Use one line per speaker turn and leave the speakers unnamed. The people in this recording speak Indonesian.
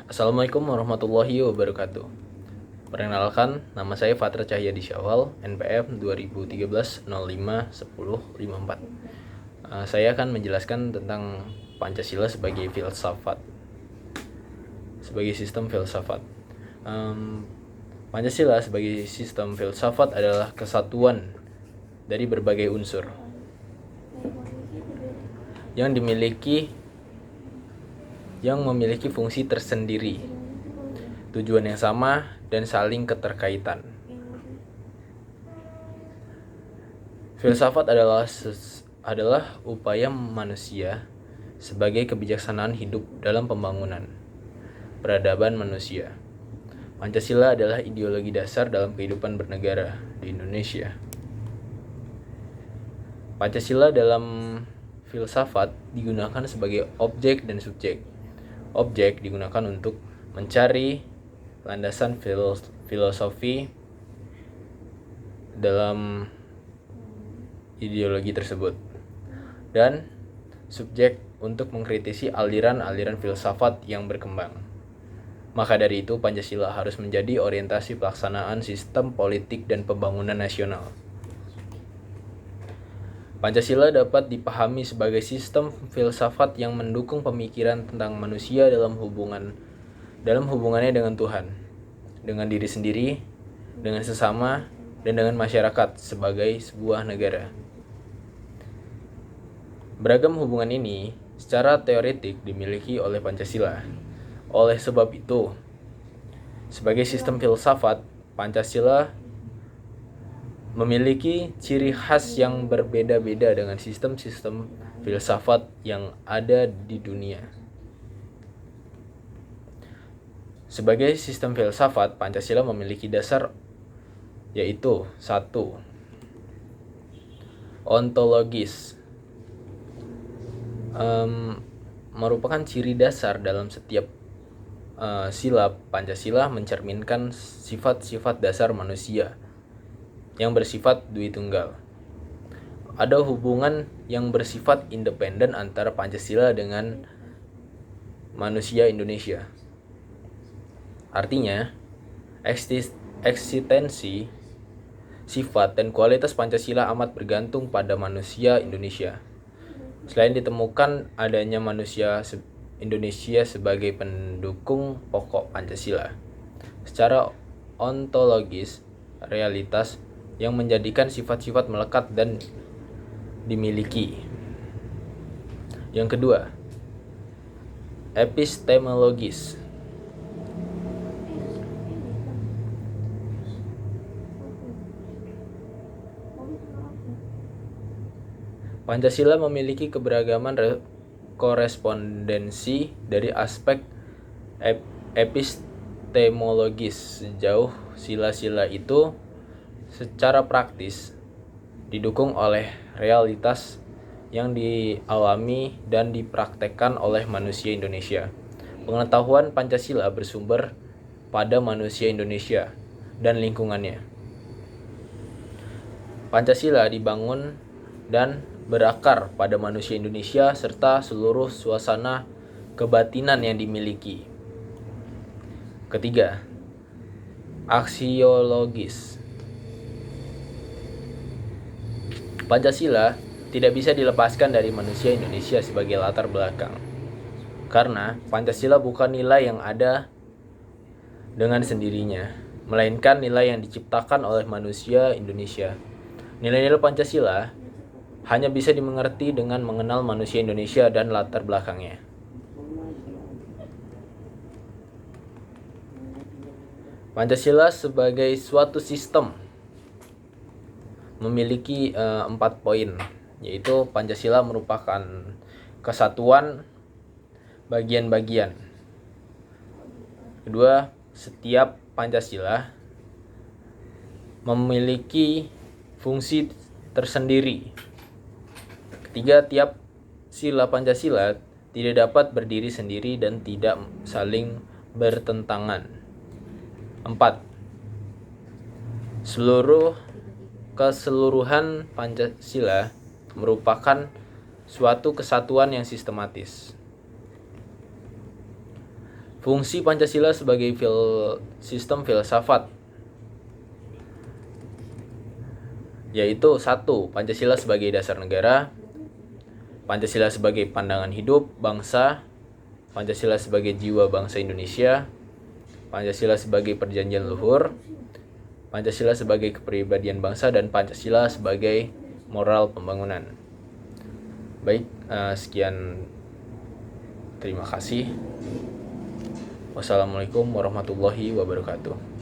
Assalamualaikum warahmatullahi wabarakatuh. Perkenalkan, nama saya Fatra Cahyadi Syawal, NPM 2013-05-10-54. Saya akan menjelaskan tentang Pancasila sebagai filsafat, sebagai sistem filsafat. Pancasila sebagai sistem filsafat adalah kesatuan dari berbagai unsur yang memiliki fungsi tersendiri, tujuan yang sama, dan saling keterkaitan. Filsafat adalah upaya manusia sebagai kebijaksanaan hidup dalam pembangunan peradaban manusia. Pancasila adalah ideologi dasar dalam kehidupan bernegara di Indonesia. Pancasila dalam filsafat digunakan sebagai objek dan subjek. Objek digunakan untuk mencari landasan filosofi dalam ideologi tersebut, dan subjek untuk mengkritisi aliran-aliran filsafat yang berkembang. Maka dari itu, Pancasila harus menjadi orientasi pelaksanaan sistem politik dan pembangunan nasional. Pancasila dapat dipahami sebagai sistem filsafat yang mendukung pemikiran tentang manusia dalam hubungannya dengan Tuhan, dengan diri sendiri, dengan sesama, dan dengan masyarakat sebagai sebuah negara. Beragam hubungan ini secara teoretik dimiliki oleh Pancasila. Oleh sebab itu, sebagai sistem filsafat, Pancasila memiliki ciri khas yang berbeda-beda dengan sistem-sistem filsafat yang ada di dunia. Sebagai sistem filsafat, Pancasila memiliki dasar yaitu 1. Ontologis. Merupakan ciri dasar dalam setiap sila Pancasila mencerminkan sifat-sifat dasar manusia yang bersifat Dwitunggal. Ada hubungan yang bersifat independen antara Pancasila dengan manusia Indonesia. Artinya, eksistensi, sifat, dan kualitas Pancasila amat bergantung pada manusia Indonesia. Selain ditemukan adanya manusia Indonesia sebagai pendukung pokok Pancasila, secara ontologis, realitas yang menjadikan sifat-sifat melekat dan dimiliki. Yang kedua, epistemologis. Pancasila memiliki keberagaman korespondensi dari aspek epistemologis. Sejauh sila-sila itu secara praktis didukung oleh realitas yang dialami dan dipraktekkan oleh manusia Indonesia. Pengetahuan Pancasila bersumber pada manusia Indonesia dan lingkungannya. Pancasila dibangun dan berakar pada manusia Indonesia serta seluruh suasana kebatinan yang dimiliki. Ketiga, aksiologis. Pancasila tidak bisa dilepaskan dari manusia Indonesia sebagai latar belakang, karena Pancasila bukan nilai yang ada dengan sendirinya, melainkan nilai yang diciptakan oleh manusia Indonesia. Nilai-nilai Pancasila hanya bisa dimengerti dengan mengenal manusia Indonesia dan latar belakangnya. Pancasila sebagai suatu sistem memiliki 4 poin, yaitu Pancasila merupakan kesatuan bagian-bagian. Kedua, setiap Pancasila memiliki fungsi tersendiri. Ketiga, tiap sila Pancasila tidak dapat berdiri sendiri dan tidak saling bertentangan. 4. Keseluruhan Pancasila merupakan suatu kesatuan yang sistematis. Fungsi Pancasila sebagai sistem filsafat, yaitu 1. Pancasila sebagai dasar negara, Pancasila sebagai pandangan hidup bangsa, Pancasila sebagai jiwa bangsa Indonesia, Pancasila sebagai perjanjian luhur, Pancasila sebagai kepribadian bangsa, dan Pancasila sebagai moral pembangunan. Baik, sekian. Terima kasih. Wassalamualaikum warahmatullahi wabarakatuh.